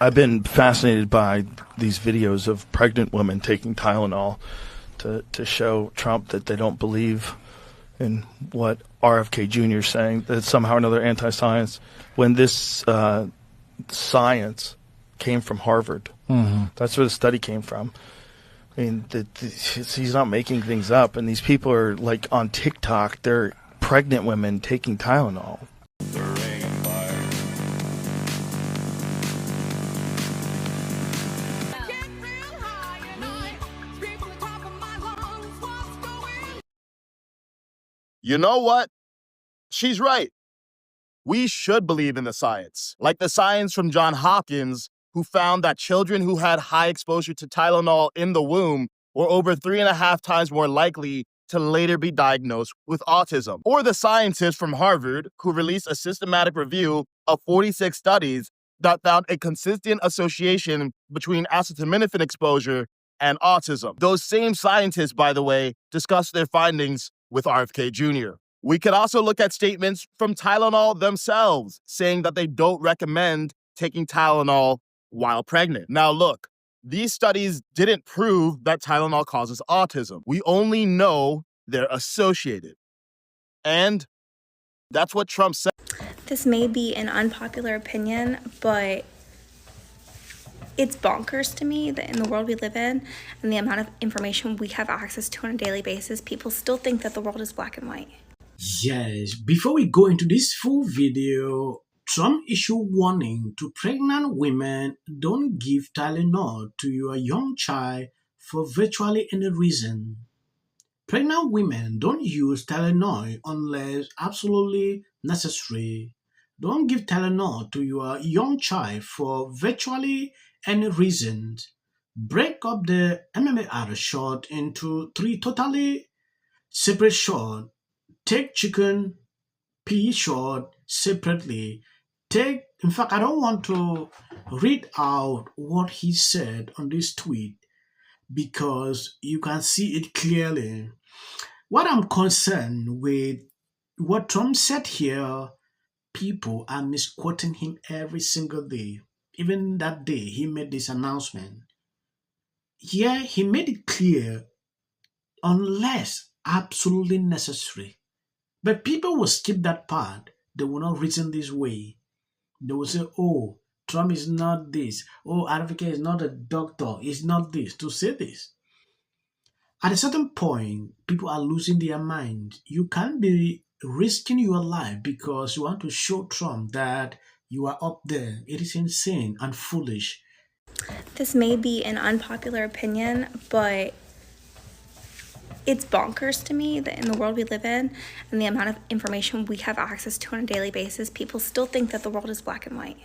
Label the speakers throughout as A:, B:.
A: I've been fascinated by these videos of pregnant women taking Tylenol to show Trump that they don't believe in what RFK Jr. is saying, that it's somehow or another anti-science, when this science came from Harvard. Mm-hmm. That's where the study came from. I mean, he's not making things up, and these people are like on TikTok, they're pregnant women taking Tylenol.
B: You know what? She's right. We should believe in the science, like the science from Johns Hopkins, who found that children who had high exposure to Tylenol in the womb were over 3.5 times more likely to later be diagnosed with autism. Or the scientists from Harvard, who released a systematic review of 46 studies that found a consistent association between acetaminophen exposure and autism. Those same scientists, by the way, discussed their findings with RFK Jr. We could also look at statements from Tylenol themselves saying that they don't recommend taking Tylenol while pregnant. Now look, these studies didn't prove that Tylenol causes autism. We only know they're associated. And that's what Trump said.
C: This may be an unpopular opinion, but it's bonkers to me that in the world we live in and the amount of information we have access to on a daily basis, people still think that the world is black and white.
D: Yes, before we go into this full video, Trump issued warning to pregnant women: don't give Tylenol to your young child for virtually any reason. Pregnant women, don't use Tylenol unless absolutely necessary. Don't give Tylenol to your young child for virtually any reason. Break up the MMAR shot into 3 totally separate shots. Take chicken pea shot separately. In fact, I don't want to read out what he said on this tweet because you can see it clearly. What I'm concerned with, what Trump said here, people are misquoting him every single day. Even that day he made this announcement. Here he made it clear, unless absolutely necessary. But people will skip that part. They will not reason this way. They will say, oh, Trump is not this. Oh, RFK is not a doctor. He's not this. To say this. At a certain point, people are losing their mind. You can't be risking your life because you want to show Trump that you are up there. It is insane and foolish.
C: This may be an unpopular opinion, but it's bonkers to me that in the world we live in and the amount of information we have access to on a daily basis, people still think that the world is black and white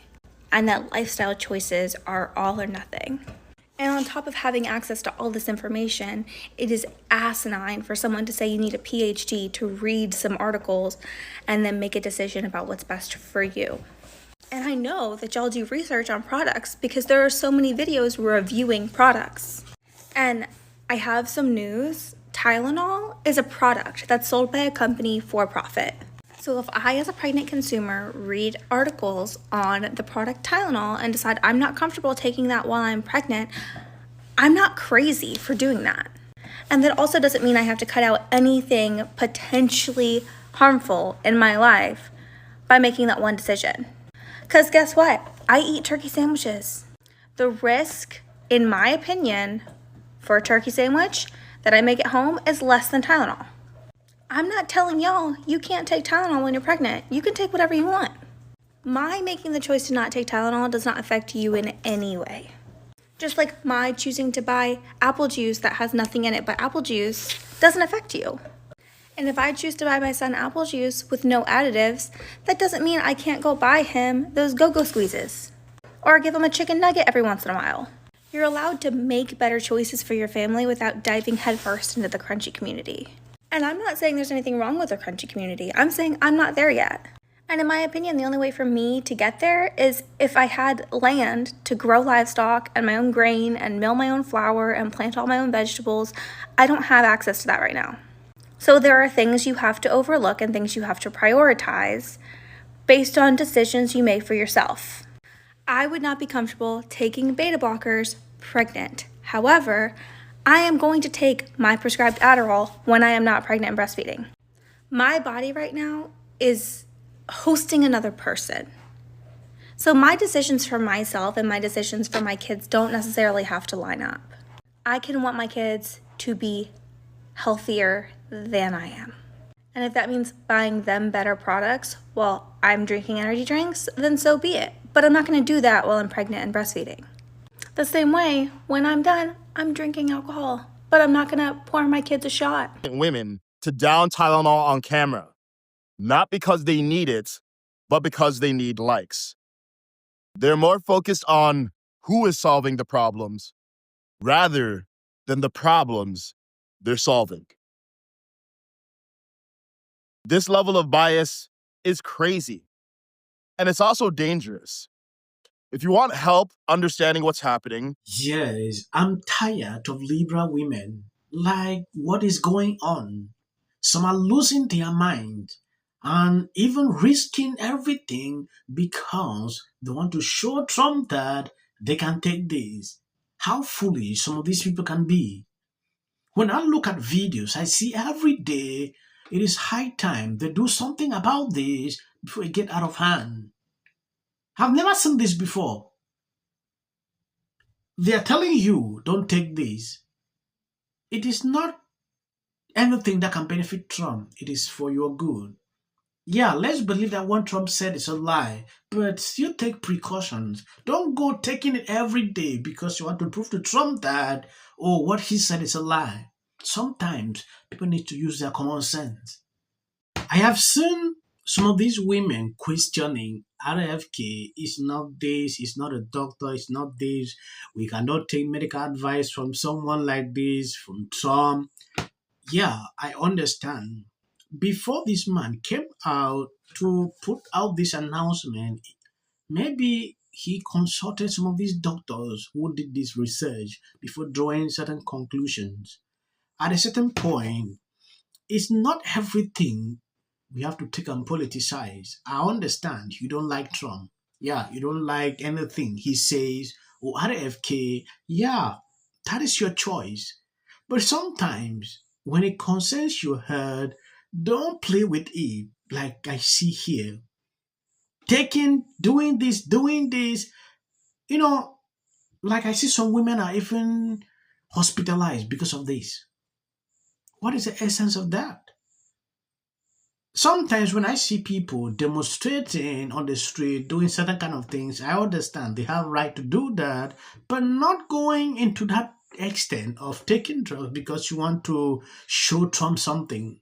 C: and that lifestyle choices are all or nothing. And on top of having access to all this information, it is asinine for someone to say you need a PhD to read some articles and then make a decision about what's best for you. And I know that y'all do research on products because there are so many videos reviewing products. And I have some news. Tylenol is a product that's sold by a company for profit. So if I, as a pregnant consumer, read articles on the product Tylenol and decide I'm not comfortable taking that while I'm pregnant, I'm not crazy for doing that. And that also doesn't mean I have to cut out anything potentially harmful in my life by making that one decision. Because guess what? I eat turkey sandwiches. The risk, in my opinion, for a turkey sandwich that I make at home is less than Tylenol. I'm not telling y'all you can't take Tylenol when you're pregnant. You can take whatever you want. My making the choice to not take Tylenol does not affect you in any way. Just like my choosing to buy apple juice that has nothing in it but apple juice doesn't affect you. And if I choose to buy my son apple juice with no additives, that doesn't mean I can't go buy him those go-go squeezes or give him a chicken nugget every once in a while. You're allowed to make better choices for your family without diving headfirst into the crunchy community. And I'm not saying there's anything wrong with the crunchy community. I'm saying I'm not there yet. And in my opinion, the only way for me to get there is if I had land to grow livestock and my own grain and mill my own flour and plant all my own vegetables. I don't have access to that right now. So there are things you have to overlook and things you have to prioritize based on decisions you make for yourself. I would not be comfortable taking beta blockers pregnant. However, I am going to take my prescribed Adderall when I am not pregnant and breastfeeding. My body right now is hosting another person. So my decisions for myself and my decisions for my kids don't necessarily have to line up. I can want my kids to be healthier than I am. And if that means buying them better products while I'm drinking energy drinks, then so be it. But I'm not going to do that while I'm pregnant and breastfeeding. The same way, when I'm done, I'm drinking alcohol, but I'm not going to pour my kids a shot.
B: Women to down Tylenol on camera, not because they need it, but because they need likes. They're more focused on who is solving the problems rather than the problems they're solving. This level of bias is crazy, and it's also dangerous. If you want help understanding what's happening,
D: Yes, I'm tired of liberal women. Like, what is going on? Some are losing their mind and even risking everything because they want to show Trump that they can take this. How foolish some of these people can be. When I look at videos, I see every day it is high time they do something about this before it get out of hand. I've never seen this before. They are telling you, don't take this. It is not anything that can benefit Trump. It is for your good. Yeah, let's believe that what Trump said is a lie, but still take precautions. Don't go taking it every day because you want to prove to Trump that, oh, what he said is a lie. Sometimes people need to use their common sense. I have seen some of these women questioning RFK is not this, is not a doctor, it's not this. We cannot take medical advice from someone like this, from Trump. Yeah, I understand. Before this man came out to put out this announcement, maybe he consulted some of these doctors who did this research before drawing certain conclusions. At a certain point, it's not everything we have to take and politicize. I understand you don't like Trump. Yeah, you don't like anything he says or RFK. Yeah, that is your choice. But sometimes when it concerns your heart, don't play with it like I see here. Doing this, you know, like I see some women are even hospitalized because of this. What is the essence of that? Sometimes when I see people demonstrating on the street, doing certain kind of things, I understand they have right to do that, but not going into that extent of taking drugs because you want to show Trump something.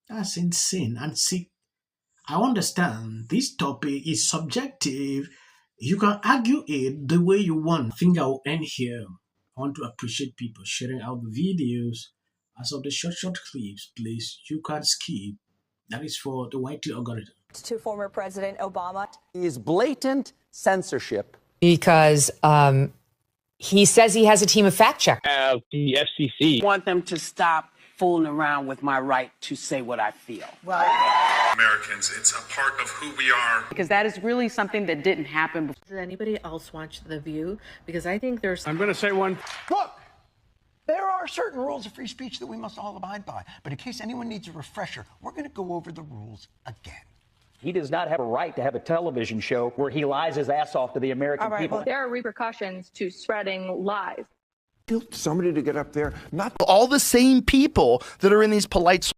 D: That's insane and sick. I understand this topic is subjective. You can argue it the way you want. I think I'll end here. I want to appreciate people sharing out the videos. As of the short clips, please, you can skip. That is for the YT algorithm.
E: To former President Obama.
F: Is blatant censorship.
G: Because he says he has a team of fact checkers.
H: The FCC.
I: I want them to stop fooling around with my right to say what I feel.
J: Americans, it's a part of who we are.
I: Because that is really something that didn't happen before.
K: Does anybody else watch The View? Because I think there's...
H: I'm going to say one.
L: Look, there are certain rules of free speech that we must all abide by. But in case anyone needs a refresher, we're going to go over the rules again.
F: He does not have a right to have a television show where he lies his ass off to the American people.
M: Well, there are repercussions to spreading lies.
N: Somebody to get up there, not
A: all the same people that are in these polite